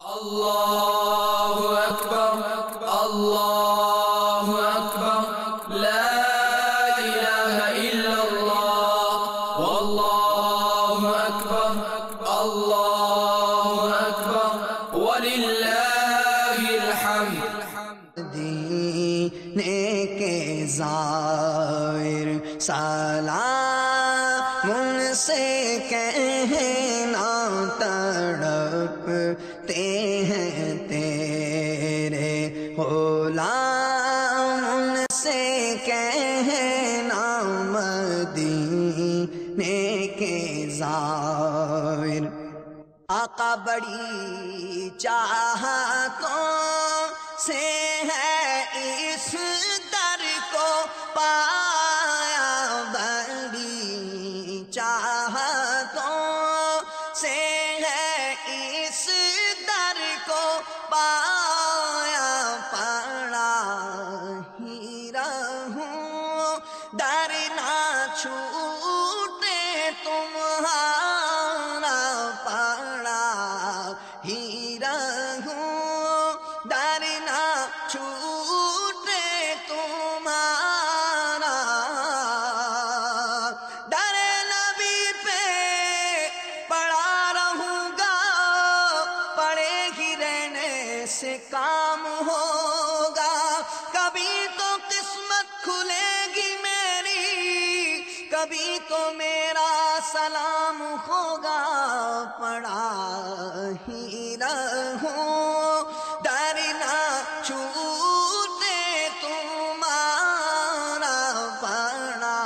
اللہ اکبر اللہ اکبر لا الہ الا اللہ واللہ اکبر اللہ اکبر وللہ الحمد دین کے زائر سلام ان سے کہنا تڑپتے ہیں تیرے غلام ان سے کہنا مدینے کے زائر آقا بڑی چاہتوں سے ہے اس در کو پایا بڑی چاہتوں سے ہے اس در کو پایا پڑا ہی رہوں در نہ چھوٹے تمہارا پڑا ہی رہوں در نہ چھوٹے تمہارا در نبی پہ پڑا رہوں گا پڑے ہی رہنے سے کام ہوگا کبھی تو قسمت کھلے گی میری کبھی تو میرا سلام ہوگا پڑا ہی رہوں در نہ چھوٹے تمہارا پڑا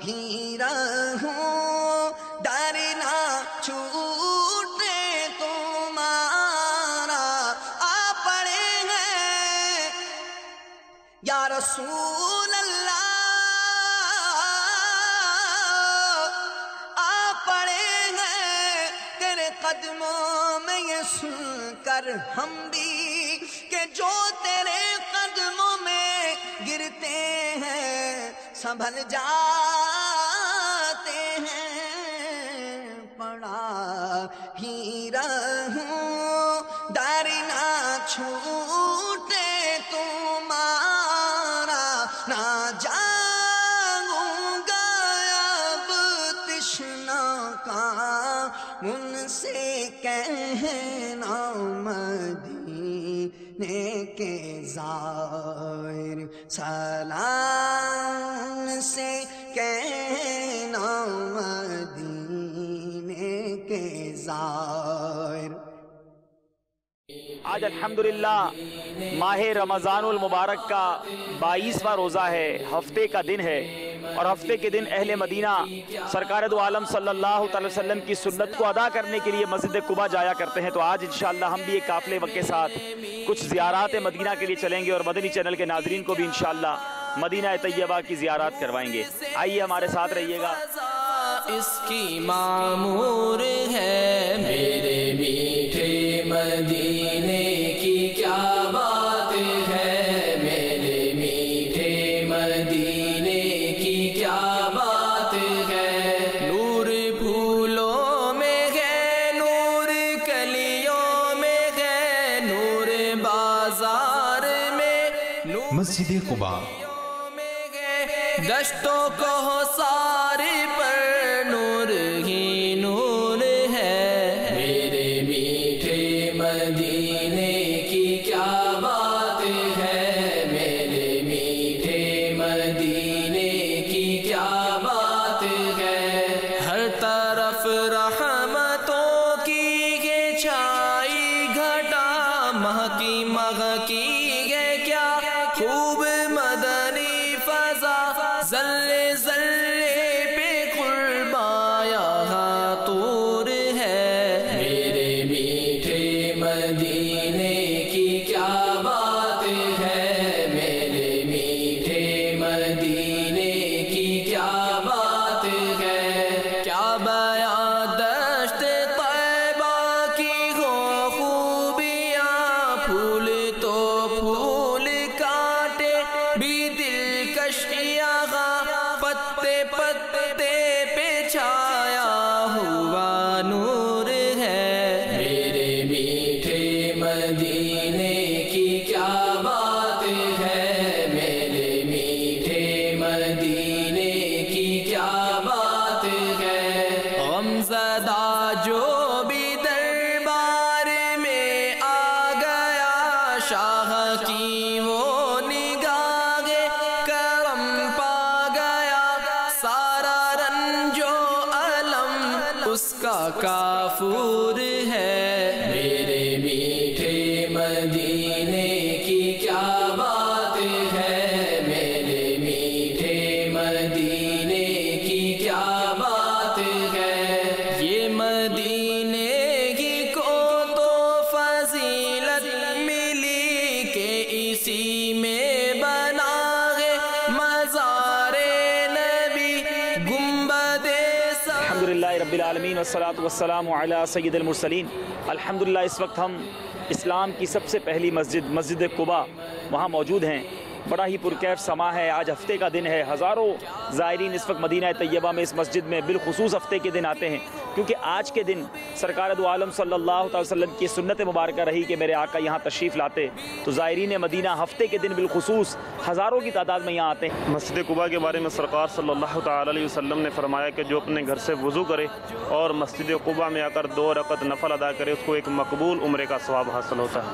ہی رہوں در نہ چھوٹے تمہارا آ پڑے ہیں یا رسول اللہ قدموں میں یہ سن کر ہم بھی کہ جو تیرے قدموں میں گرتے ہیں سنبھل جاتے ہیں پڑا ہی رہوں در نہ چھوٹے تمہارا نہ جاؤں گا اب تشنا کا ان سے کہنا مدینے کے زائر سلام سے کہنا مدینے کے زائر آج الحمدللہ ماہ رمضان المبارک کا 22واں روزہ ہے ہفتے کا دن ہے اور ہفتے کے دن اہل مدینہ سرکار دو عالم صلی اللہ علیہ وسلم کی سنت کو ادا کرنے کے لیے مسجد قباء جایا کرتے ہیں تو آج انشاءاللہ ہم بھی ایک قافلے کے ساتھ کچھ زیارات مدینہ کے لیے چلیں گے اور مدنی چینل کے ناظرین کو بھی انشاءاللہ مدینہ طیبہ کی زیارات کروائیں گے آئیے ہمارے ساتھ رہیے گا اس کی معمور ہے میرے میٹھے مدینے کی کیا بات ہے میرے میٹھے مدینے کی کیا بات ہے نور پھولوں میں ہے نور کلیوں میں ہے نور بازار میں مسجد قباء دشتوں کو سارے پر نور ہی نور ہے میرے میٹھے مدینے کی کیا بات ہے میرے میٹھے مدینے کی کیا بات ہے ہر طرف رحمتوں کی ہے چھائی گھٹا مہکی مہکی ہے کیا خوب مدنی فضا ذرے ذرے پہ قرباں یہاں طور ہے میرے میٹھے مدینے کی کیا بات ہے میرے میٹھے مدینے کی کیا بات ہے کیا بیاں دشت طیبہ کی ہو خوبیاں پھول تو پھول کاٹے بھی دلکش یہاں پتے پتے پہ چھایا ہوا نور ہے میرے میٹھے غمزدہ جو بھی دربار میں آ گیا، شاہ کی وہ نگاہ کرم پا گیا، سارا رنج و علم اس کا کافور ہے۔ میرے میٹھے مدینے کی کیا بات ہے، میرے میٹھے مدینے کی کیا بات ہے، یہ مدینے کی کو تو فضیلت ملی کہ اسی میں بنا ہے مزار نبی گنبد الحمدللہ رب العالمین والصلاة والسلام علی سید المرسلین۔ الحمدللہ اس وقت ہم اسلام کی سب سے پہلی مسجد، مسجد قباء، وہاں موجود ہیں۔ بڑا ہی پرکیف سما ہے، آج ہفتے کا دن ہے۔ ہزاروں زائرین اس وقت مدینہ طیبہ میں اس مسجد میں بالخصوص ہفتے کے دن آتے ہیں، کیونکہ آج کے دن سرکار دو عالم صلی اللہ علیہ وسلم کی سنت مبارکہ رہی کہ میرے آقا یہاں تشریف لاتے، تو زائرین مدینہ ہفتے کے دن بالخصوص ہزاروں کی تعداد میں یہاں آتے ہیں۔ مسجد قباء کے بارے میں سرکار صلی اللہ تعالی علیہ وسلم نے فرمایا کہ جو اپنے گھر سے وضو کرے اور مسجد قباء میں آ کر 2 رکعت نفل ادا کرے، اس کو ایک مقبول عمرے کا ثواب حاصل ہوتا ہے۔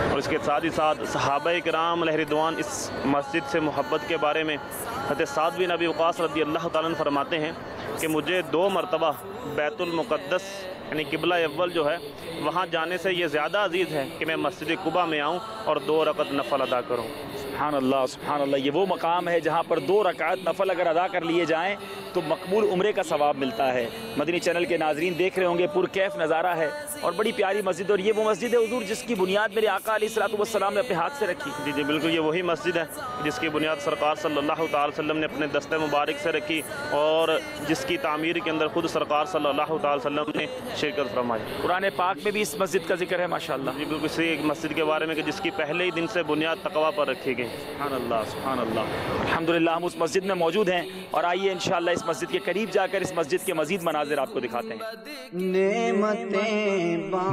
اور اس کے ساتھ ہی ساتھ صحابہ کرام علیہ رضوان اس مسجد سے محبت کے بارے میں حضرت سعد بن ابی وقاص رضی اللہ تعالیٰ عنہ فرماتے ہیں کہ مجھے 2 مرتبہ بیت المقدس یعنی قبلہ اول جو ہے وہاں جانے سے یہ زیادہ عزیز ہے کہ میں مسجد قباء میں آؤں اور 2 رکعت نفل ادا کروں۔ سبحان اللہ سبحان اللہ، یہ وہ مقام ہے جہاں پر 2 رکعت نفل اگر ادا کر لیے جائیں تو مقبول عمرے کا ثواب ملتا ہے۔ مدنی چینل کے ناظرین دیکھ رہے ہوں گے، پرکیف نظارہ ہے اور بڑی پیاری مسجد، اور یہ وہ مسجد ہے حضور جس کی بنیاد میرے آقا علیہ الصلوۃ والسلام نے اپنے ہاتھ سے رکھی۔ جی بالکل، یہ وہی مسجد ہے جس کی بنیاد سرکار صلی اللہ تعالی وسلم نے اپنے دست مبارک سے رکھی اور جس کی تعمیر کے اندر خود سرکار صلی اللہ تعالی وسلم نے شرکت فرمائی۔ قرآن پاک میں بھی اس مسجد کا ذکر ہے ماشاءاللہ۔ جی بالکل، اسی ایک مسجد کے بارے میں کہ جس کی پہلے ہی دن سے بنیاد تقویٰ پر رکھی گئی۔ سبحان اللہ سبحان اللہ۔ الحمدللہ ہم اس مسجد میں موجود ہیں اور آئیے انشاءاللہ اس مسجد کے قریب جا کر اس مسجد کے مزید مناظر آپ کو دکھاتے ہیں۔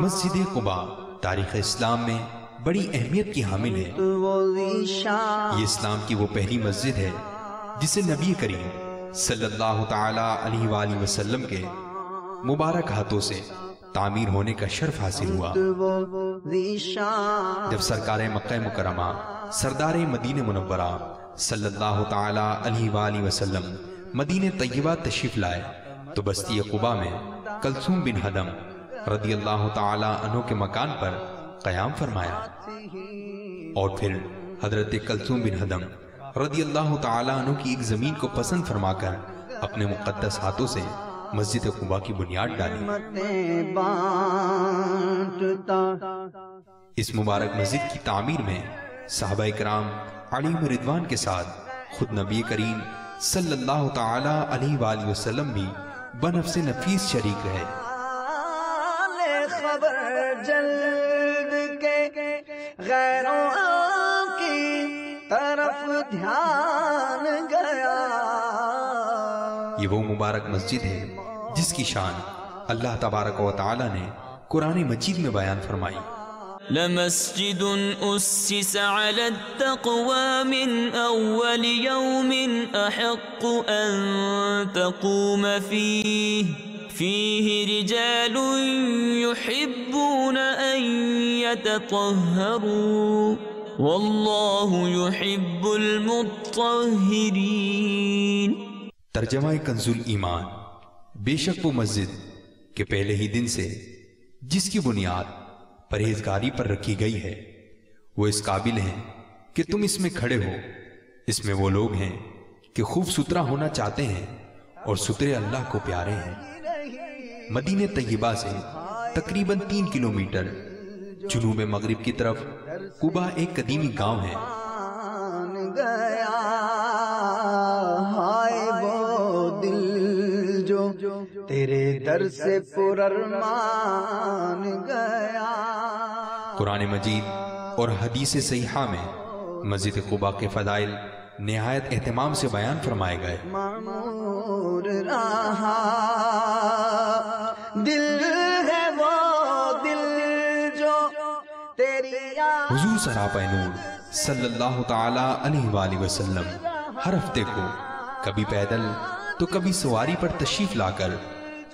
مسجد قباء تاریخ اسلام میں بڑی اہمیت کی حامل ہے۔ یہ اسلام کی وہ پہلی مسجد ہے جسے نبی کریم صلی اللہ تعالی علیہ وآلہ وسلم کے مبارک ہاتھوں سے تعمیر ہونے کا شرف حاصل ہوا۔ جب سرکار مکہ مکرمہ سردار مدینہ منورہ صلی اللہ تعالی علیہ وآلہ وسلم مدینہ طیبہ تشریف لائے تو بستی قباء میں کلثوم بن ہدم رضی اللہ تعالی عنہ کے مکان پر قیام فرمایا، اور پھر حضرت کلثوم بن ہدم رضی اللہ تعالی عنہ کی ایک زمین کو پسند فرما کر اپنے مقدس ہاتھوں سے مسجد قباء کی بنیاد ڈالی۔ اس مبارک مسجد کی تعمیر میں صحابہ کرام علیہ رضوان کے ساتھ خود نبی کریم صلی اللہ تعالی علیہ وآلہ وسلم بھی بنفس نفیس شریک رہے۔ خبر جلد کے غیروں کی طرف دھیان گیا۔ یہ وہ مبارک مسجد ہے جس کی شان اللہ تبارک و تعالی نے قرآن مجید میں بیان فرمائی۔ لمسجد أسس على التقوى من أول يوم أحق أن تقوم فيه رجال يحبون أن يتطهروا والله يحب المطهرين۔ ترجمہ کنز ایمان، بے شک وہ مسجد کہ پہلے ہی دن سے جس کی بنیاد پرہیزگاری پر رکھی گئی ہے، وہ اس قابل ہیں کہ تم اس میں کھڑے ہو۔ اس میں وہ لوگ ہیں کہ خوب ستھرا ہونا چاہتے ہیں اور ستھرے اللہ کو پیارے ہیں۔ مدینہ طیبہ سے تقریباً 3 کلومیٹر جنوب مغرب کی طرف قباء ایک قدیمی گاؤں ہے۔ تیرے در سے پر ارمان گیا۔ قرآن مجید اور حدیث صحیحہ میں مسجد قباء کے فضائل نہایت اہتمام سے بیان فرمائے گئے۔ معمور رہا دل ہے وہ دل جو تیری حضور سراپا نور صلی اللہ تعالی علیہ وآلہ وسلم ہر ہفتے کو کبھی پیدل تو کبھی سواری پر تشریف لا کر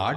8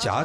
4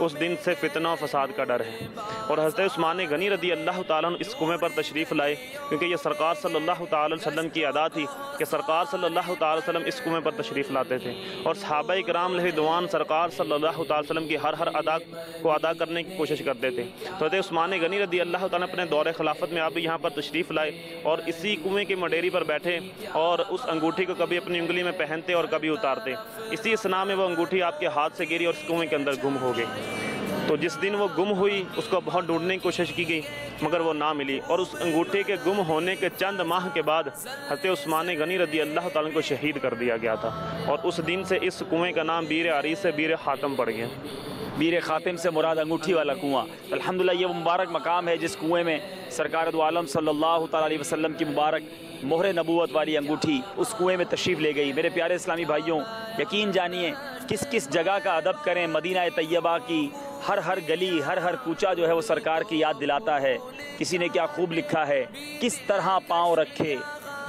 اس دن سے فتنہ و فساد کا ڈر ہے۔ اور حضرت عثمان غنی رضی اللہ تعالیٰ عنہ اس کنویں پر تشریف لائے، کیونکہ یہ سرکار صلی اللہ تعالیٰ علیہ وسلم کی ادا تھی کہ سرکار صلی اللہ تعالیٰ علیہ وسلم اس کنویں پر تشریف لاتے تھے، اور صحابہ کرام رضوان سرکار صلی اللہ تعالیٰ علیہ وسلم کی ہر ادا کو ادا کرنے کی کوشش کرتے تھے۔ تو حضرت عثمان غنی رضی اللہ تعالیٰ اپنے دور خلافت میں آپ بھی یہاں پر تشریف لائے اور اسی کنویں کے مڈیری پر بیٹھے اور اس انگوٹھی کو کبھی اپنی انگلی میں پہنتے اور کبھی اتارتے۔ اسی اسنا میں وہ انگوٹھی آپ کے ہاتھ سے گری اور اس کنویں کے اندر گم ہو گئی۔ تو جس دن وہ گم ہوئی اس کو بہت ڈھونڈنے کی کوشش کی گئی مگر وہ نہ ملی، اور اس انگوٹھی کے گم ہونے کے چند ماہ کے بعد حضرت عثمان غنی رضی اللہ تعالیٰ کو شہید کر دیا گیا تھا، اور اس دن سے اس کنویں کا نام بیر عریض سے بیر خاتم پڑ گیا۔ بیر خاتم سے مراد انگوٹھی والا کنواں۔ الحمدللہ یہ وہ مبارک مقام ہے جس کنویں میں سرکار دو عالم صلی اللہ تعالیٰ علیہ وسلم کی مبارک مہر نبوت والی انگوٹھی اس کنویں میں تشریف لے گئی۔ میرے پیارے اسلامی بھائیوں، یقین جانیے کس کس جگہ کا ادب کریں، مدینہ طیبہ کی ہر گلی ہر کوچہ جو ہے وہ سرکار کی یاد دلاتا ہے۔ کسی نے کیا خوب لکھا ہے، کس طرح پاؤں رکھے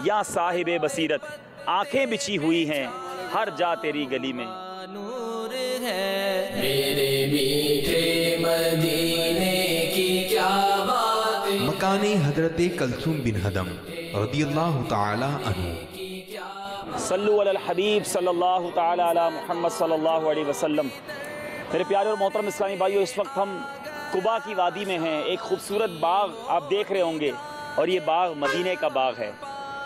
یا صاحب بصیرت، آنکھیں بچھی ہوئی ہیں ہر جا تیری گلی میں۔ نور ہے میرے میٹھے مدینے کی کیا بات، مکان حضرت کلثوم بن ہدم رضی اللہ تعالی عنہ۔ صلو علی الحبیب صلی اللہ تعالی علی محمد صلی اللہ علیہ وسلم۔ میرے پیارے اور محترم اسلامی بھائیوں، اس وقت ہم قباء کی وادی میں ہیں۔ ایک خوبصورت باغ آپ دیکھ رہے ہوں گے، اور یہ باغ مدینے کا باغ ہے،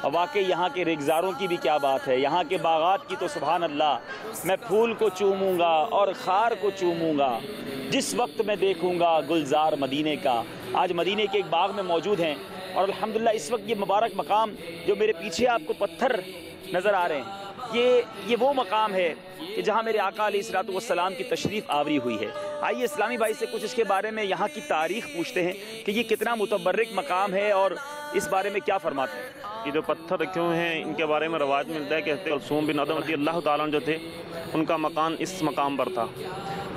اور واقعی یہاں کے ریگزاروں کی بھی کیا بات ہے، یہاں کے باغات کی تو سبحان اللہ۔ میں پھول کو چوموں گا اور خار کو چوموں گا جس وقت میں دیکھوں گا گلزار مدینے کا۔ آج مدینے کے ایک باغ میں موجود ہیں، اور الحمدللہ اس وقت یہ مبارک مقام جو میرے پیچھے آپ کو پتھر نظر آ رہے ہیں، یہ وہ مقام ہے کہ جہاں میرے آقا علیہ الصلوۃ والسلام کی تشریف آوری ہوئی ہے۔ آئیے اسلامی بھائی سے کچھ اس کے بارے میں، یہاں کی تاریخ پوچھتے ہیں کہ یہ کتنا متبرک مقام ہے اور اس بارے میں کیا فرماتے ہیں۔ یہ جو پتھر رکھے ہوئے ہیں ان کے بارے میں روایت ملتا ہے کہ حضرت کلثوم بن ہدم رضی اللہ تعالیٰ عنہ جو تھے ان کا مکان اس مقام پر تھا،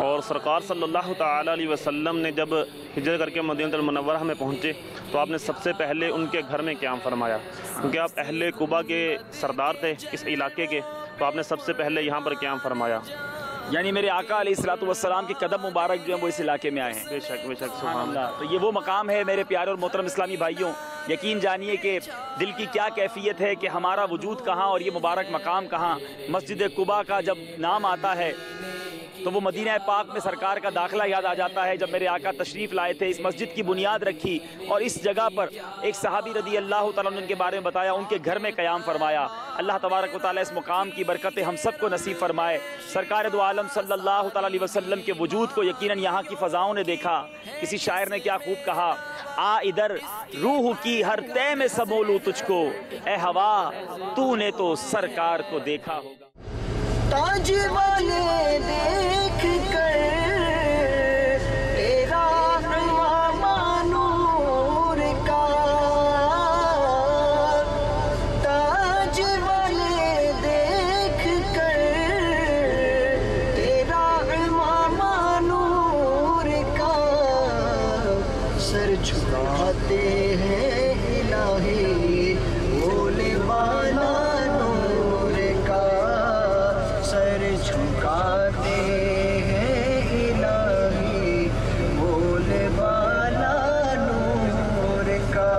اور سرکار صلی اللہ تعالیٰ علیہ وسلم نے جب ہجرت کر کے مدینہ المنورہ میں پہنچے تو آپ نے سب سے پہلے ان کے گھر میں قیام فرمایا، کیونکہ آپ اہل قباء کے سردار تھے اس علاقے کے، تو آپ نے سب سے پہلے یہاں پر قیام فرمایا۔ یعنی میرے آقا علیہ الصلوۃ والسلام کے قدم مبارک جو ہیں وہ اس علاقے میں آئے ہیں۔ بے شک سبحان اللہ۔ تو یہ وہ مقام ہے میرے پیارے اور محترم اسلامی بھائیوں، یقین جانیے کہ دل کی کیا کیفیت ہے کہ ہمارا وجود کہاں اور یہ مبارک مقام کہاں۔ مسجد قباء کا جب نام آتا ہے تو وہ مدینہ پاک میں سرکار کا داخلہ یاد آ جاتا ہے۔ جب میرے آقا تشریف لائے تھے، اس مسجد کی بنیاد رکھی، اور اس جگہ پر ایک صحابی رضی اللہ تعالیٰ عنہ کے بارے میں بتایا، ان کے گھر میں قیام فرمایا۔ اللہ تبارک و تعالیٰ اس مقام کی برکتیں ہم سب کو نصیب فرمائے۔ سرکار دو عالم صلی اللہ تعالیٰ علیہ وسلم کے وجود کو یقیناً یہاں کی فضاؤں نے دیکھا۔ کسی شاعر نے کیا خوب کہا، آ ادھر روح کی ہر تہ میں سمولوں تجھ کو، اے ہوا تو نے تو سرکار کو دیکھا ہوگا۔ تاج والے دیکھ کر تیرا امام نور کا، تاج والے دیکھ کر تیرا امام نور کا، سر جھکاتے ہیں الہی بولے والا نور کا، سر جھکاتے ہیں الہی بولے والا نور کا۔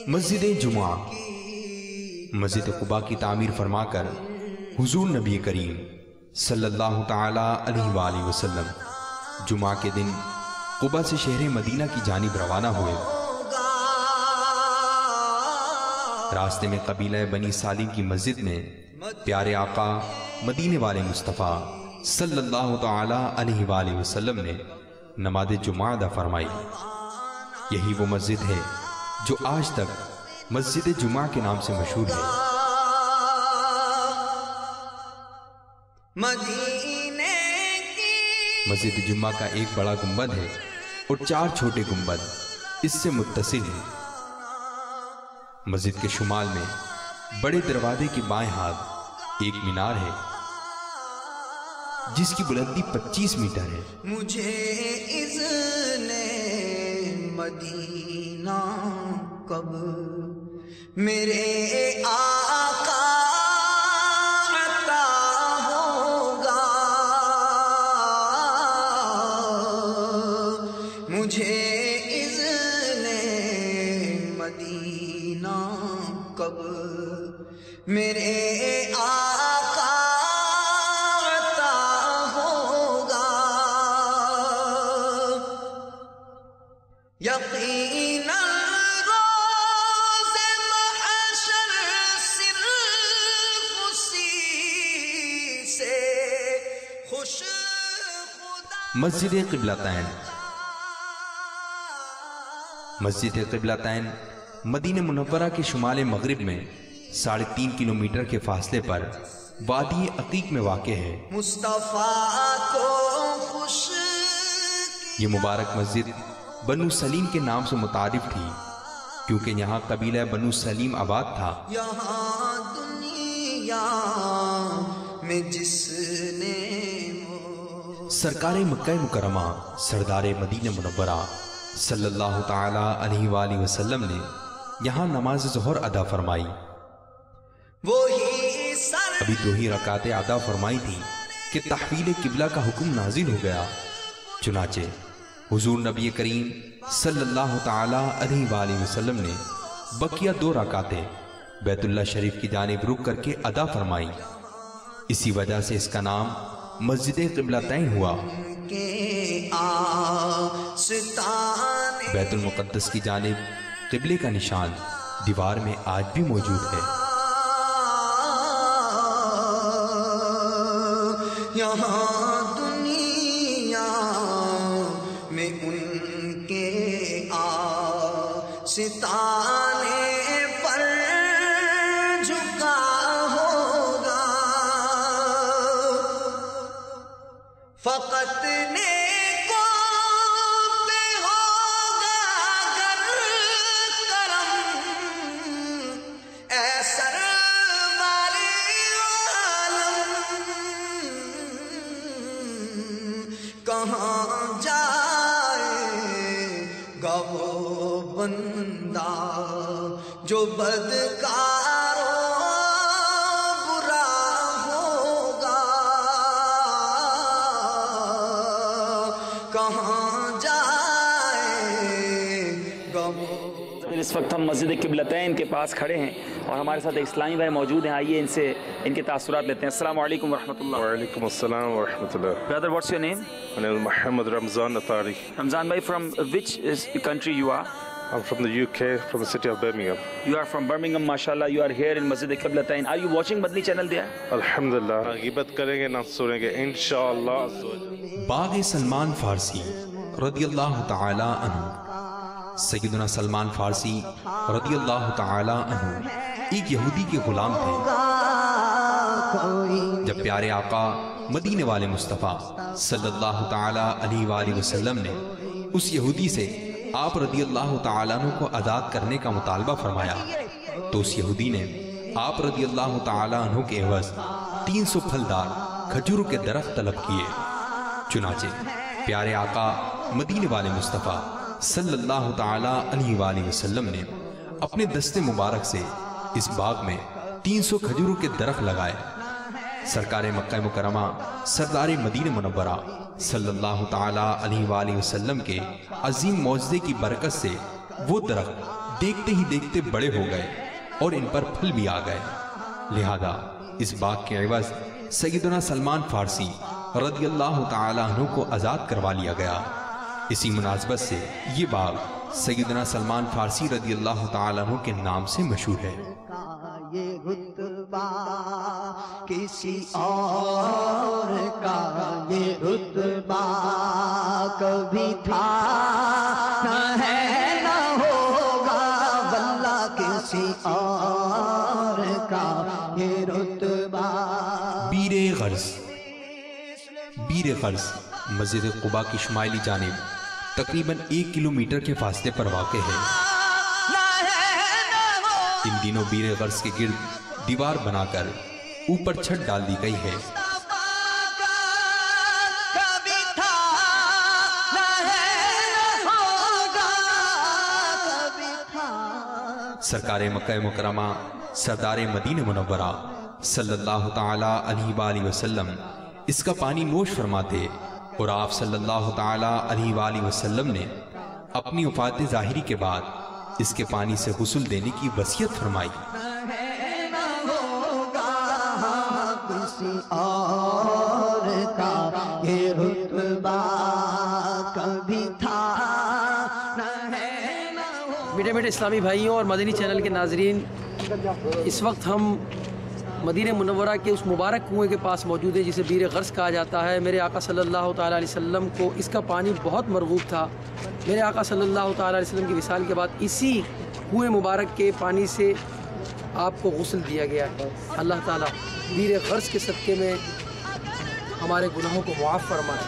مسجد جمعہ مسجد قباء کی تعمیر فرما کر حضور نبی کریم صلی اللہ تعالی علیہ وآلہ وسلم جمعہ کے دن قباء سے شہر مدینہ کی جانب روانہ ہوئے۔ راستے میں قبیلہ بنی سالم کی مسجد میں پیارے آقا مدینے والے مصطفیٰ صلی اللہ تعالی علیہ وآلہ وسلم نے نماز جمعہ ادا فرمائی۔ یہی وہ مسجد ہے جو آج تک مسجد جمعہ کے نام سے مشہور ہے۔ مدینے کی مسجد جمعہ کا ایک بڑا گنبد ہے اور 4 چھوٹے گنبد اس سے متصل ہیں۔ مسجد کے شمال میں بڑے دروازے کے بائیں ہاتھ ایک مینار ہے جس کی بلندی 25 میٹر ہے۔ مجھے اذن مدینہ کب میرے آقا عطا ہوگا، مدینہ کب میرے آقا عطا ہوگا، یقیناً روز محشر صرف اسی سے خوش خدا۔ مسجد قبلتین۔ مسجد قبلتین مدینہ منورہ کے شمال مغرب میں 3.5 کلومیٹر کے فاصلے پر وادی عقیق میں واقع ہے۔ مصطفیٰ کو خوش یہ مبارک مسجد بنو سلیم کے نام سے متعارف تھی، کیونکہ یہاں قبیلہ بنو سلیم آباد تھا۔ یہاں دنیا میں جس نے سرکار مکہ مکرمہ سردار مدینہ منورہ صلی اللہ تعالی علیہ وآلہ وسلم نے یہاں نماز ظہر ادا فرمائی۔ وہی سر ابھی 2 ہی رکعتیں ادا فرمائی تھی کہ تحویل قبلہ کا حکم نازل ہو گیا۔ چنانچہ حضور نبی کریم صلی اللہ تعالی علیہ وآلہ وسلم نے بقیہ 2 رکعتیں بیت اللہ شریف کی جانب رک کر کے ادا فرمائی۔ اسی وجہ سے اس کا نام مسجد قبلتین ہوا۔ کے آستانے بیت المقدس کی جانب قبلے کا نشان دیوار میں آج بھی موجود ہے۔ یہاں دنیا میں ان کے آستانے پر جھکا ہوگا، فقط نیکوں پہ ہوگا گر کرم، اے سرور عالم کہاں جائے گا وہ بندہ جو بدکار و برا ہوگا، کہاں جائے گا وہ۔ اس وقت ہم مسجد قبلتین کے پاس کھڑے ہیں اور ہمارے ساتھ ایک اسلامی بھائی موجود ہیں، آئیے ان سے ان کے تاثرات لیتے ہیں۔ السلام علیکم ورحمۃ اللہ۔ وعلیکم السلام ورحمۃ اللہ۔ Brother, what's your name? My name is Muhammad Ramzan Atari. Ramzan bhai, from which country you are? I'm from the UK, from the city of Birmingham. You are from Birmingham, mashallah. You are here in Masjid Qiblatain. Are you watching Madni channel there? الحمدللہ غیبت کریں گے نہ سنیں گے انشاءاللہ۔ باغ سلمان فارسی رضی اللہ تعالی عنہ۔ سیدنا سلمان فارسی رضی اللہ تعالی عنہ ایک یہودی کے غلام تھے۔ جب پیارے آقا مدینے والے مصطفیٰ صلی اللہ تعالی علیہ وآلہ وسلم نے اس یہودی سے آپ رضی اللہ تعالیٰ عنہ کو آزاد کرنے کا مطالبہ فرمایا تو اس یہودی نے آپ رضی اللہ تعالیٰ عنہ کے عوض 300 پھلدار کھجوروں کے درخت طلب کیے۔ چنانچہ پیارے آقا مدینے والے مصطفیٰ صلی اللہ تعالیٰ علیہ وآلہ وسلم نے اپنے دست مبارک سے اس باغ میں 300 کھجوروں کے درخت لگائے۔ سرکار مکہ مکرمہ سردار مدینہ منورہ صلی اللہ تعالیٰ علیہ وآلہ وسلم کے عظیم معجزے کی برکت سے وہ درخت دیکھتے ہی دیکھتے بڑے ہو گئے اور ان پر پھل بھی آ گئے۔ لہذا اس باغ کے عوض سیدنا سلمان فارسی رضی اللہ تعالیٰ عنہ کو آزاد کروا لیا گیا۔ اسی مناسبت سے یہ باغ سیدنا سلمان فارسی رضی اللہ تعالیٰ عنہ کے نام سے مشہور ہے۔ یہ رتبہ کسی اور کا یہ رتبہ کبھی تھا نہ ہے نہ ہوگا، واللہ کسی اور کا یہ رتبہ۔ بیر غرض مسجد قباء کی شمالی جانب تقریباً 1 کلومیٹر کے فاصلے پر واقع ہے۔ ان دنوں بیر غرض کے گرد دیوار بنا کر اوپر چھت ڈال دی گئی ہے۔ سرکار مکہ مکرمہ سردار مدینہ منورہ صلی اللہ تعالی علیہ وآلہ وسلم اس کا پانی نوش فرماتے اور آپ صلی اللہ تعالی علیہ وآلہ وسلم نے اپنی وفات ظاہری کے بعد اس کے پانی سے غسل دینے کی وصیت فرمائی۔ کسی اور کا یہ رتبہ کبھی تھا نہ ہے نہ ہو۔ میٹھے میٹھے اسلامی بھائیوں اور مدنی چینل کے ناظرین، اس وقت ہم مدینہ منورہ کے اس مبارک کنویں کے پاس موجود ہیں جسے بیر غرس کہا جاتا ہے۔ میرے آقا صلی اللہ تعالیٰ علیہ وسلم کو اس کا پانی بہت مرغوب تھا۔ میرے آقا صلی اللہ تعالیٰ علیہ وسلم کی وصال کے بعد اسی کنویں مبارک کے پانی سے آپ کو غسل دیا گیا ہے۔ اللہ تعالیٰ بیر غرس کے صدقے میں ہمارے گناہوں کو معاف فرمائے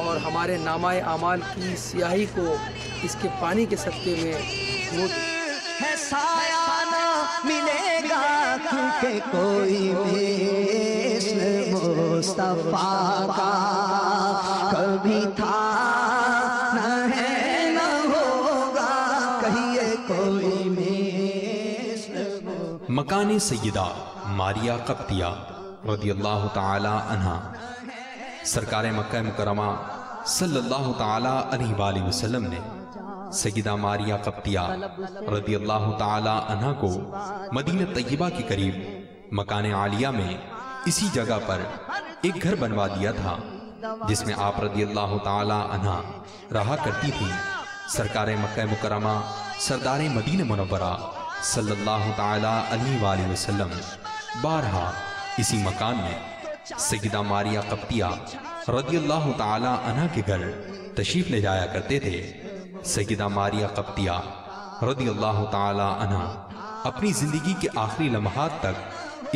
اور ہمارے نامہ اعمال کی سیاہی کو اس کے پانی کے صدقے میں دھو دے۔ ہے سایہ نہ ملے گا کیونکہ کوئی مثل مصطفیٰ کا کبھی تھا نہ ہے نہ ہوگا، کہیے کوئی مثل مکان سیدہ ماریہ قبطیہ رضی اللہ تعالی عنہ۔ سرکار مکہ مکرمہ صلی اللہ تعالی علیہ وآلہ وسلم نے سیدہ ماریہ قبطیہ رضی اللہ تعالی عنہ کو مدینہ طیبہ کے قریب مکان عالیہ میں اسی جگہ پر ایک گھر بنوا دیا تھا جس میں آپ رضی اللہ تعالی عنہ رہا کرتی تھی۔ سرکار مکہ مکرمہ سردار مدینہ منورہ صلی اللہ تعالی علیہ وآلہ وسلم بارہا اسی مکان میں سیدہ ماریہ قبطیہ رضی اللہ تعالی عنہ کے گھر تشریف لے جایا کرتے تھے۔ سیدہ ماریہ قبطیہ رضی اللہ تعالی عنہ اپنی زندگی کے آخری لمحات تک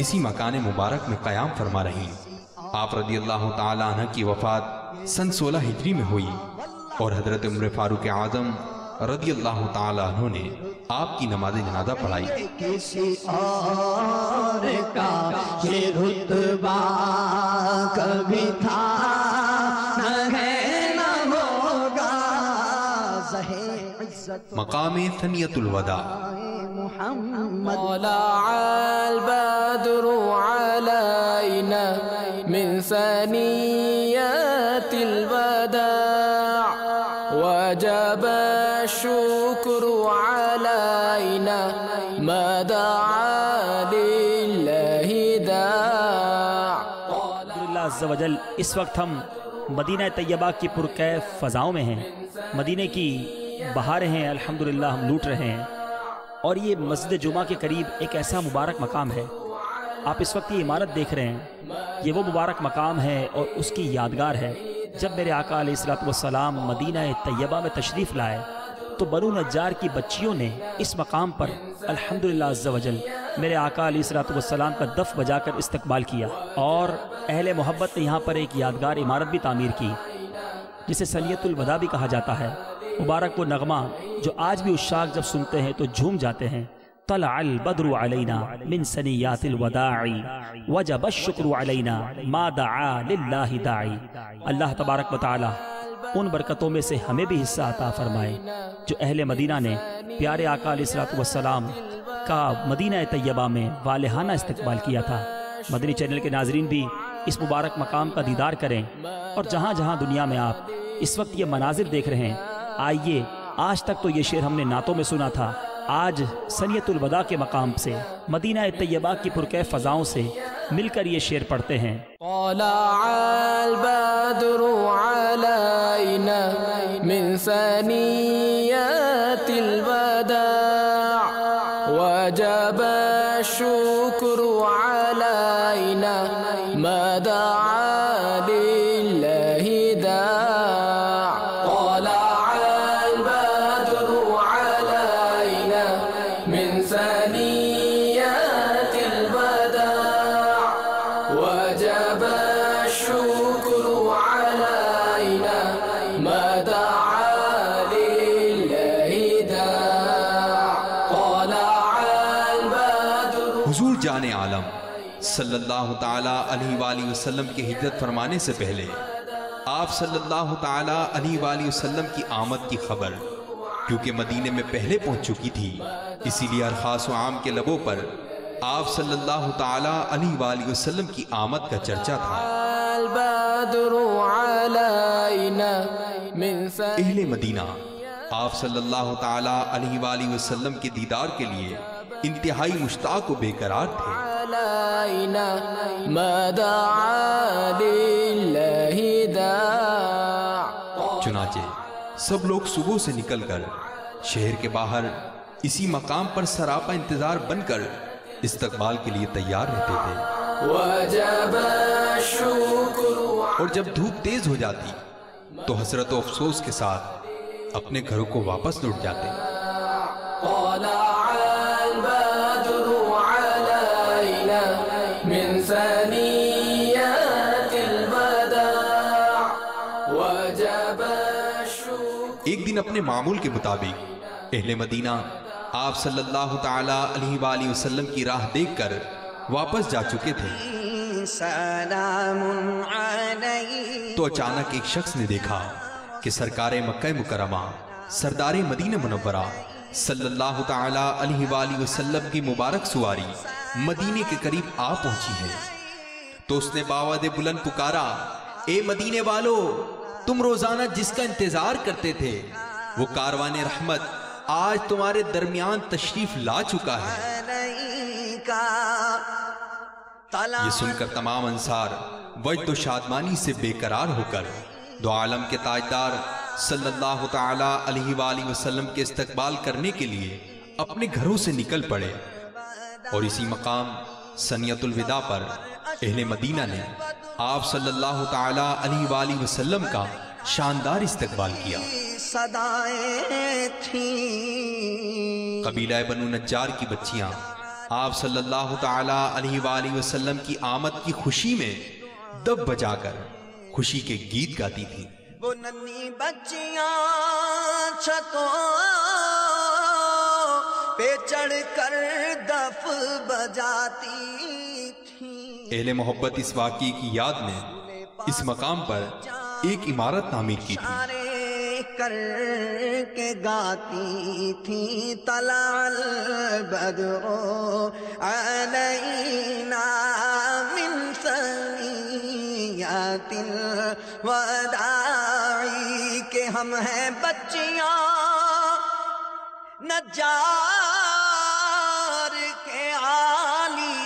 اسی مکان مبارک میں قیام فرما رہی۔ آپ رضی اللہ تعالی عنہ کی وفات سن 16 ہجری میں ہوئی اور حضرت عمر فاروق اعظم رضی اللہ تعالی عنہ نے آپ کی نماز جنازہ پڑھائی۔ کسی اور کا یہ رتبہ کبھی تھا نہ ہے نہ ہوگا، مقام ثنیۃ الوداع۔ طلع البدر علينا من ثنيات الوداع وجب الشكر علينا ما دعا لله داع۔ الحمدللہ عز و جل اس وقت ہم مدینہ طیبہ کی پرکیف فضاؤں میں ہیں، مدینہ کی بہاریں ہیں، الحمدللہ ہم لوٹ رہے ہیں۔ اور یہ مسجد جمعہ کے قریب ایک ایسا مبارک مقام ہے، آپ اس وقت یہ عمارت دیکھ رہے ہیں، یہ وہ مبارک مقام ہے اور اس کی یادگار ہے۔ جب میرے آقا علیہ السلام مدینہ طیبہ میں تشریف لائے تو بنو نجار کی بچیوں نے اس مقام پر الحمدللہ عز و جل میرے آقا علیہ السلام کا دف بجا کر استقبال کیا، اور اہل محبت نے یہاں پر ایک یادگار عمارت بھی تعمیر کی جسے ثنیۃ الوداع بھی کہا جاتا ہے۔ مبارک وہ نغمہ جو آج بھی عشاق جب سنتے ہیں تو جھوم جاتے ہیں۔ طلع البدر علینا من ثنیات الوداع وجب الشکر علینا ما دعا للہ داعی۔ اللہ تبارک و تعالی ان برکتوں میں سے ہمیں بھی حصہ عطا فرمائے جو اہل مدینہ نے پیارے آقا علیہ السلام کا مدینہ طیبہ میں والہانہ استقبال کیا تھا۔ مدنی چینل کے ناظرین بھی اس مبارک مقام کا دیدار کریں، اور جہاں جہاں دنیا میں آپ اس وقت یہ مناظر دیکھ رہے ہیں، آئیے آج تک تو یہ شعر ہم نے نعتوں میں سنا تھا، آج ثنیۃ الوداع کے مقام سے مدینہ طیبہ کی پرکیف فضاؤں سے مل کر یہ شعر پڑھتے ہیں۔ طلع البدر علينا من ثنيات الوداع وجب الشكر علينا ما دعا لله داع۔ طلع البدر علينا من ثنيات الوداع وجب الشكر علينا ما دعا لله داع۔ طلع البدر۔ حضور جان عالم صلی اللہ تعالیٰ علیہ وآلہ وسلم کے ہجرت فرمانے سے پہلے آپ صلی اللہ تعالیٰ علیہ وآلہ وسلم کی آمد کی خبر کیونکہ مدینے میں پہلے پہنچ چکی تھی، اسی لیے ہر خاص و عام کے لبوں پر آپ صلی اللہ تعالیٰ علیہ وآلہ وسلم کی آمد کا چرچا تھا۔ البدر علينا من اہل مدینہ آپ صلی اللہ تعالی علیہ وآلہ وسلم کے دیدار کے لیے انتہائی مشتاق و بے قرار تھے۔ چنانچہ سب لوگ صبح سے نکل کر شہر کے باہر اسی مقام پر سراپا انتظار بن کر استقبال کے لیے تیار رہتے تھے، اور جب دھوپ تیز ہو جاتی تو حسرت و افسوس کے ساتھ اپنے گھروں کو واپس لوٹ جاتے۔ ایک دن اپنے معمول کے مطابق اہل مدینہ آپ صلی اللہ تعالی علیہ وآلہ وسلم کی راہ دیکھ کر واپس جا چکے تھے، تو اچانک ایک شخص نے دیکھا کہ سرکار مکہ مکرمہ سردار مدینہ منورہ صلی اللہ تعالی علیہ وآلہ وسلم کی مبارک سواری مدینے کے قریب آ پہنچی ہے۔ تو اس نے باواد بلند پکارا، اے مدینے والو، تم روزانہ جس کا انتظار کرتے تھے وہ کاروان رحمت آج تمہارے درمیان تشریف لا چکا ہے۔ یہ سن کر تمام انصار وجد و شادمانی سے بے قرار ہو کر دو عالم کے تاجدار صلی اللہ تعالی علیہ وآلہ وسلم کے استقبال کرنے کے لیے اپنے گھروں سے نکل پڑے، اور اسی مقام ثنیۃ الوداع پر اہل مدینہ نے آپ صلی اللہ تعالی علیہ وآلہ وسلم کا شاندار استقبال کیا۔ قبیلہ بنو نجار کی بچیاں آپ صلی اللہ تعالی علیہ وآلہ وسلم کی آمد کی خوشی میں دب بجا کر خوشی کے گیت گاتی تھیں۔ وہ ننھی بچیاں چھتوں پہ چڑھ کر دف بجاتی تھیں۔ اہل محبت اس واقعے کی یاد میں اس مقام پر ایک عمارت تعمیر کی تھی، کر کے گاتی تھی، طلع البدر علینا من ثنیات الوداع، کہ ہم ہیں بچیاں نجار کے عالی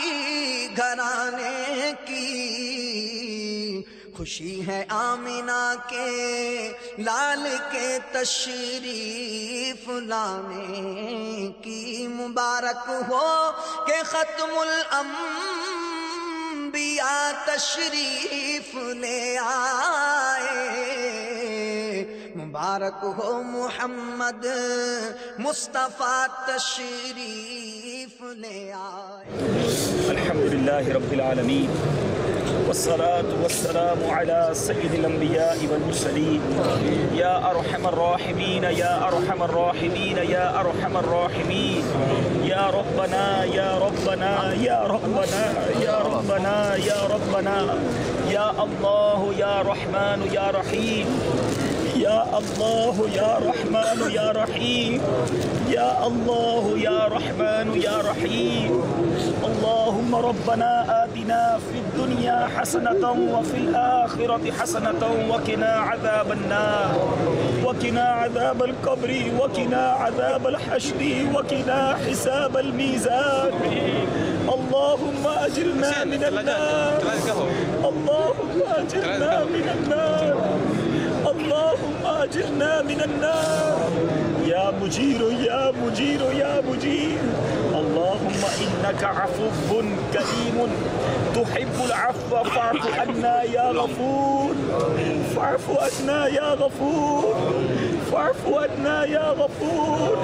گھرانے کی، خوشی ہے آمینہ کے لال کے تشریف لانے کی، مبارک ہو کہ ختم الانبیاء تشریف لے آئے، مبارک ہو محمد مصطفیٰ تشریف لے آئے۔ الحمدللہ رب العالمین، والصلاة والسلام على سید الانبیاء والمرسلین، یا ارحم الراحمین یا ارحم الراحمین یا ارحم الراحمین، یا ربنا یا ربنا یا ربنا یا ربنا یا ربنا، یا اللہ یا رحمان یا رحیم، یا اللہ یا رحمان یا رحیم، یا اللہ یا رحمان یا رحیم، اللہم ربنا آتنا فی الدنیا حسنة وفي الآخرة حسنة وقنا عذاب النار، وقنا عذاب القبر، وقنا عذاب الحشر، وقنا حساب الميزان، اللهم أجرنا من النار، اللهم أجرنا من النار، اللهم أجرنا من النار، يا مجير يا مجير يا مجير، اللهم إنك عفو كريم تحب العفو فاعف عنا يا غفور، فاعف عنا يا غفور، فاعف عنا يا غفور،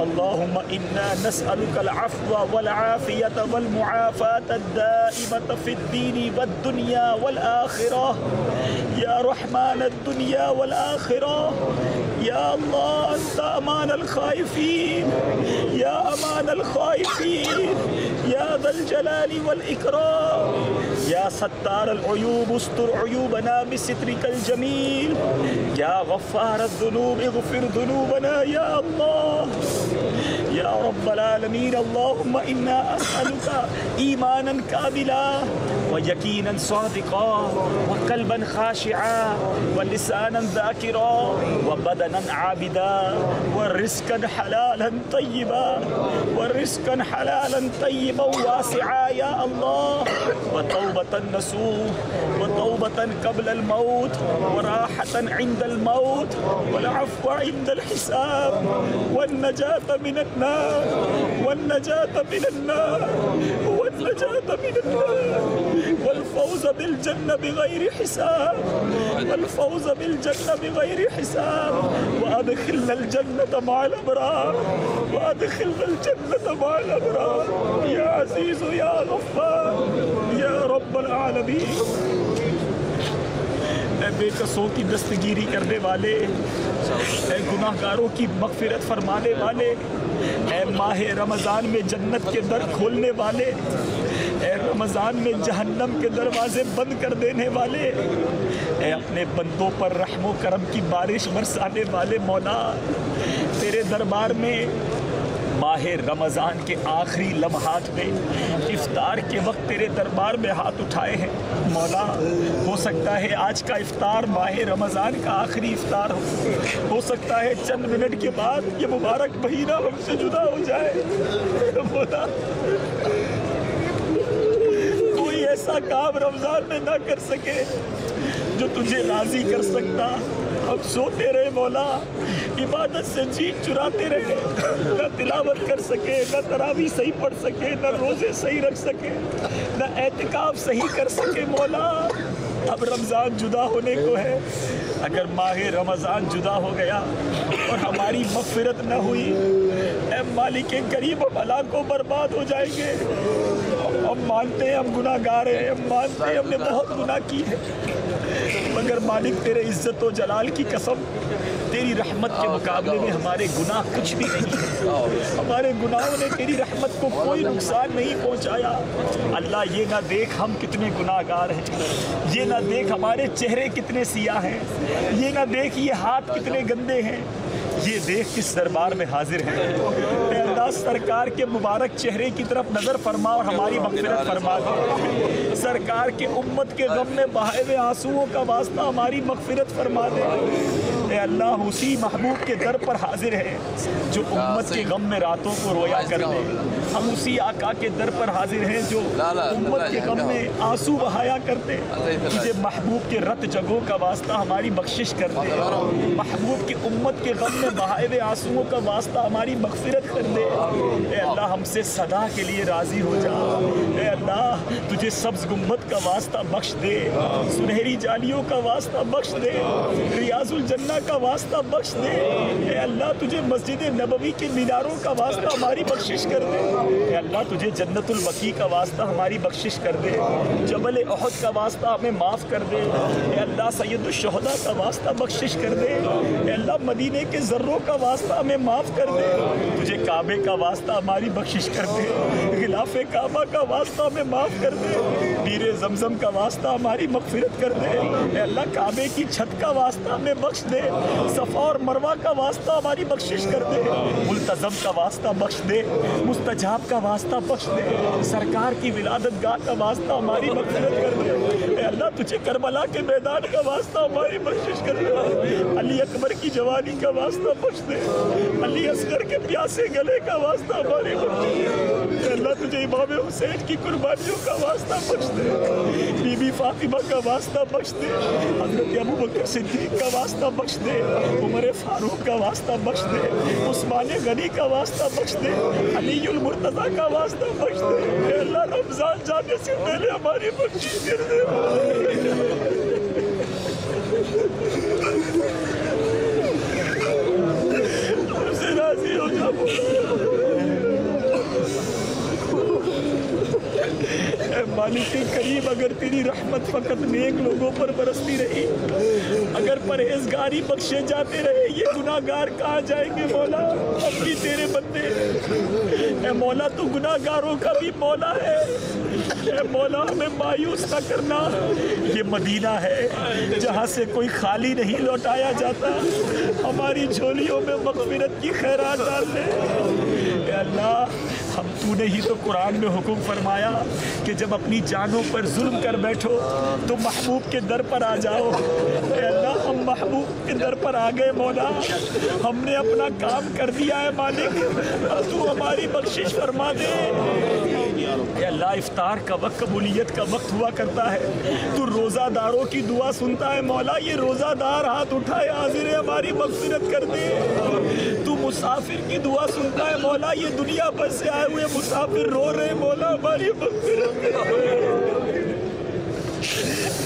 اللهم إنا نسألك العفو والعافية والمعافاة الدائمة في الدين والدنيا والآخرة، يا رحمن الدنيا والآخرة، يا الله أنت أمان الخائفين، يا أمان الخائفين، يا ذا الجلال والإكرام، يا ستار العيوب استر عيوبنا بسترك الجميل، يا غفار الذنوب اغفر ذنوبنا يا الله، يا رب العالمين، اللهم إنا أسألك إيمانا كاملا ويقينا صادقا وقلبا خاشعا ولسانا ذاكرا وبدنا عابدا ورزقا حلالا طيبا ورزقا حلالا طيبا واسعا يا الله وتوبة نصوح وتوبة قبل الموت وراحة عند الموت والعفو عند الحساب والنجاة من النار والنجاة من النار والنجاة من النار والفوز بالجنة بغير حساب والفوز بالجنة بغير حساب وأدخلنا الجنة مع الأبرار وأدخلنا الجنة مع الأبرار يا عزيز يا غفار يا رب العالمين. اے بے کسوں کی دستگیری کرنے والے، اے گناہگاروں کی مغفرت فرمانے والے، اے ماہ رمضان میں جنت کے در کھولنے والے، اے رمضان میں جہنم کے دروازے بند کر دینے والے، اے اپنے بندوں پر رحم و کرم کی بارش برسانے والے مولا، تیرے دربار میں ماہ رمضان کے آخری لمحات میں افطار کے وقت تیرے دربار میں ہاتھ اٹھائے ہیں مولا. ہو سکتا ہے آج کا افطار ماہ رمضان کا آخری افطار ہو سکتا ہے چند منٹ کے بعد یہ مبارک مہینہ ہم سے جدا ہو جائے مولا. کوئی ایسا کام رمضان میں نہ کر سکے جو تجھے راضی کر سکتا. ہم سوتے رہے مولا، عبادت سے جی چراتے رہے، نہ تلاوت کر سکے، نہ تراویح صحیح پڑھ سکے، نہ روزے صحیح رکھ سکے، نہ اعتکاف صحیح کر سکے مولا. اب رمضان جدا ہونے کو ہے. اگر ماہ رمضان جدا ہو گیا اور ہماری مغفرت نہ ہوئی، اے مالک کریم ہم ہلاکوں برباد ہو جائیں گے. ہم مانتے ہیں ہم گناہ گار ہیں، ہم مانتے ہیں ہم نے بہت گناہ کی ہے، مگر مالک تیرے عزت و جلال کی قسم تیری رحمت کے مقابلے میں ہمارے گناہ کچھ بھی نہیں ہے. ہمارے گناہوں نے تیری رحمت کو کوئی نقصان نہیں پہنچایا. اللہ یہ نہ دیکھ ہم کتنے گناہ گار ہیں، یہ نہ دیکھ ہمارے چہرے کتنے سیاہ ہیں، یہ نہ دیکھ یہ ہاتھ کتنے گندے ہیں، یہ دیکھ کس دربار میں حاضر ہیں. اے اللہ سرکار کے مبارک چہرے کی طرف نظر فرما اور ہماری مغفرت فرما دے. سرکار کے امت کے غم میں بہائے ہوئے آنسوؤں کا واسطہ ہماری مغفرت فرما دے. اے اللہ اسی محبوب کے در پر حاضر ہے جو امت کے غم میں راتوں کو رویا کر دے. ہم اسی آقا کے در پر حاضر ہیں جو امت کے غم میں آنسو بہایا کرتے. تجھے محبوب کے رت جگہوں کا واسطہ ہماری بخشش کر دے. محبوب کی امت کے غم میں بہائے ہوئے آنسوؤں کا واسطہ ہماری مغفرت کر دے. اے اللہ ہم سے صدا کے لیے راضی ہو جا. اے اللہ تجھے سبز گنبد کا واسطہ بخش دے، سنہری جالیوں کا واسطہ بخش دے، ریاض الجنہ کا واسطہ بخش دے. اے اللہ تجھے مسجد نبوی کے میناروں کا واسطہ ہماری بخشش کر دے. اے اللہ تجھے جنت البقیع کا واسطہ ہماری بخشش کر دے. جبل احد کا واسطہ ہمیں معاف کر دے. اے اللہ سید الشہداء کا واسطہ بخشش کر دے. اے اللہ مدینے کے ذروں کا واسطہ ہمیں معاف کر دے. تجھے کعبے کا واسطہ ہماری بخشش کر دے. غلاف کعبہ کا واسطہ ہمیں معاف کر دے. بیر زمزم کا واسطہ ہماری مغفرت کر دے. اے اللہ کعبے کی چھت کا واسطہ ہمیں بخش دے. صفا اور مروہ کا واسطہ ہماری بخشش کر دے. ملتزم کا واسطہ بخش دے. مستجاب کا واسطہ بخش دے. سرکار کی ولادت گاہ کا واسطہ ہماری مغفرت کر دے. اے اللہ تجھے کربلا کے میدان کا واسطہ ہماری بخشش کر دے. علی اکبر کی جوانی کا واسطہ بخش دے. علی اصغر کے پیاسے گلے کا واسطہ ہماری بخش دے. اے اللہ تجھے امام حسین کی قربانیوں کا واسطہ بخش دے. بی بی فاطمہ کا واسطہ بخش دے. حضرت ابوبکر صدیق کا واسطہ بخش دے. عمر فاروق کا واسطہ بخش دے. عثمان غنی کا واسطہ بخش دے. علی المرتضیٰ کا واسطہ بخش دے. اے اللہ رمضان جانے سے پہلے ہماری بخشش کر دے. ہم سے راضی ہو جا. اے مالک کریم اگر تیری رحمت فقط نیک لوگوں پر برستی رہی، اگر پرہیزگاری بخشے جاتے رہے، یہ گناہگار کہاں جائیں گے مولا؟ ہم بھی تیرے بندے. اے مولا تو گناہگاروں کا بھی مولا ہے. اے مولا ہمیں مایوس نہ کرنا. یہ مدینہ ہے جہاں سے کوئی خالی نہیں لوٹایا جاتا. ہماری جھولیوں میں مغفرت کی خیرات ڈال دے. اے اللہ ہم تو نے ہی تو قرآن میں حکم فرمایا کہ جب اپنی جانوں پر ظلم کر بیٹھو تو محبوب کے در پر آ جاؤ۔ اے اللہ ہم محبوب کے در پر آ گئے مولا، ہم نے اپنا کام کر دیا ہے مالک، تو ہماری بخشش فرما دے۔ اے اللہ افطار کا وقت قبولیت کا وقت ہوا کرتا ہے، تو روزہ داروں کی دعا سنتا ہے مولا، یہ روزہ دار ہاتھ اٹھائے حاضر ہے، ہماری مغفرت کر دے۔ تو مسافر کی دعا سنتا ہے مولا، یہ دنیا بھر سے آئے ہوئے مسافر رو رہے مولا، ہماری مغفرت کر دے۔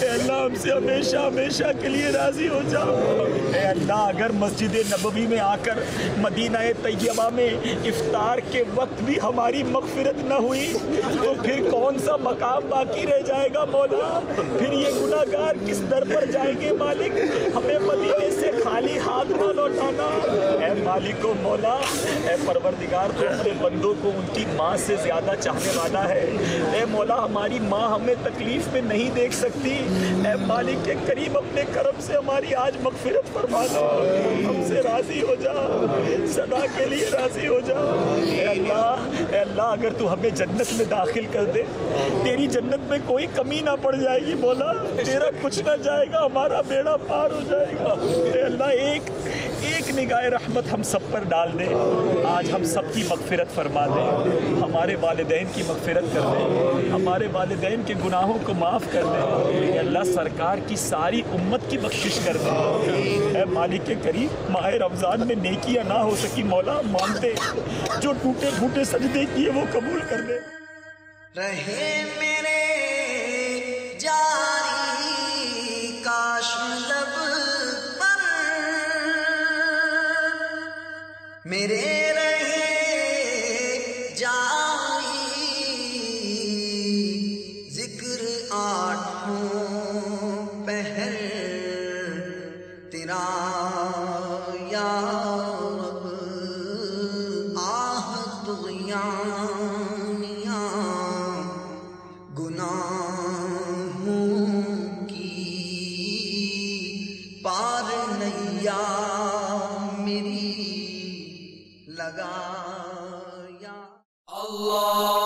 اے اللہ ہم سے ہمیشہ ہمیشہ کے لیے راضی ہو جاؤ۔ اے اللہ اگر مسجد نبوی میں آ کر مدینہ طیبہ میں افطار کے وقت بھی ہماری مغفرت نہ ہوئی تو پھر کون سا مقام باقی رہ جائے گا مولا؟ پھر یہ گناہگار کس در پر جائیں گے مالک؟ ہمیں مدینے سے خالی ہاتھ نہ لوٹانا۔ اے مالک و مولا، اے پروردگار تو اپنے بندوں کو ان کی ماں سے زیادہ چاہنے والا ہے۔ اے مولا ہماری ماں ہمیں تکلیف میں نہیں دیکھ سکتی، اے مالک کے کریم اپنے کرم سے ہماری آج مغفرت فرما دو، ہم سے راضی ہو جا، سدا کے لیے راضی ہو جا۔ اے اللہ اگر تو ہمیں جنت میں داخل کر دے، تیری جنت میں کوئی کمی نہ پڑ جائے گی مولا، تیرا کچھ نہ جائے گا، ہمارا بیڑا پار ہو جائے گا۔ اے اللہ ایک نگاہ رحمت ہم سب پر ڈال دے، آج ہم سب کی مغفرت فرما دے، ہمارے والدین کی مغفرت کر دے، ہمارے والدین کے گناہوں کو معاف کر دے۔ اے اللہ سرکار کی ساری امت کی بخشش کر دے۔ اے مالک کریم ماہ رمضان میں نیکیاں نہ ہو سکی مولا، مانتے جو ٹوٹے پھوٹے سجدے کیے وہ قبول کر لے۔ رہے میرے جاری کاش لب پر میرے رہے جاری ذکر آٹھوں پہر تیرا یا رب، آہ طغیانیاں گناہوں کی پار نیا میری لگا یا اللہ۔